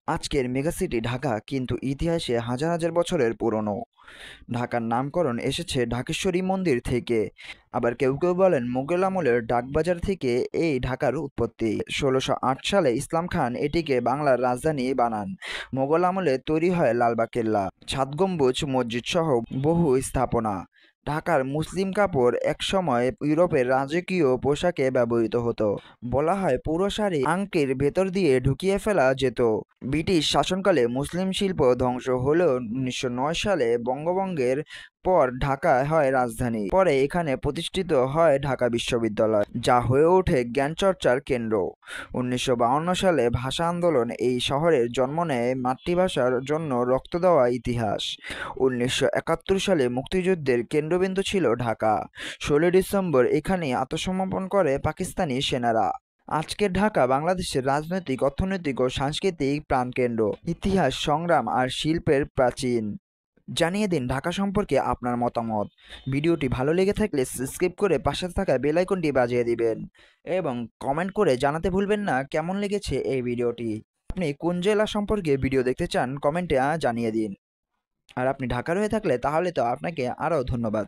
আজকের মেগাসিটি ঢাকা কিন্তু ইতিহাসে হাজার হাজার বছরের পুরনো। ঢাকার নামকরণ এসেছে ঢাকেশ্বরী মন্দির থেকে। আবার কেউ কেউ বলেন মুঘল আমলের ডাকবাজার থেকে এই ঢাকার উৎপত্তি। ১৬০৮ সালে ইসলাম খান এটিকে বাংলার রাজধানী বানান। মুঘল আমলে তৈরি হয় লালবাগ কেল্লা, সাত গম্বুজ মসজিদ সহ বহু স্থাপনা। ঢাকার মুসলিম কাপড় একসময় ইউরোপের রাজকীয় পোশাকে ব্যবহৃত হতো। বলা হয় পুরো শাড়ি আংটির ভেতর দিয়ে ঢুকিয়ে ফেলা যেত। ব্রিটিশ শাসনকালে মুসলিম শিল্প ধ্বংস হলেও ১৯০৯ সালে বঙ্গভঙ্গের পর ঢাকা হয় রাজধানী। পরে এখানে প্রতিষ্ঠিত হয় ঢাকা বিশ্ববিদ্যালয়, যা হয়ে ওঠে জ্ঞানচর্চার কেন্দ্র। ১৯৫২ সালে ভাষা আন্দোলন এই শহরের জন্ম নেয় মাতৃভাষার জন্য রক্ত দেওয়া ইতিহাস। ১৯৭১ সালে মুক্তিযুদ্ধের কেন্দ্রবিন্দু ছিল ঢাকা। ১৬ ডিসেম্বর এখানেই আত্মসমর্পণ করে পাকিস্তানি সেনারা। আজকের ঢাকা বাংলাদেশের রাজনৈতিক, অর্থনৈতিক ও সাংস্কৃতিক প্রাণকেন্দ্র। ইতিহাস, সংগ্রাম আর শিল্পের প্রাচীন। জানিয়ে দিন ঢাকা সম্পর্কে আপনার মতামত। ভিডিওটি ভালো লেগে থাকলে সাবস্ক্রাইব করে পাশে থাকা বেল আইকনটি বাজিয়ে দিবেন এবং কমেন্ট করে জানাতে ভুলবেন না কেমন লেগেছে এই ভিডিওটি। আপনি কোন জেলা সম্পর্কে ভিডিও দেখতে চান কমেন্টে জানিয়ে দিন। আর আপনি ঢাকার হয়ে থাকলে তাহলে তো আপনাকে আরও ধন্যবাদ।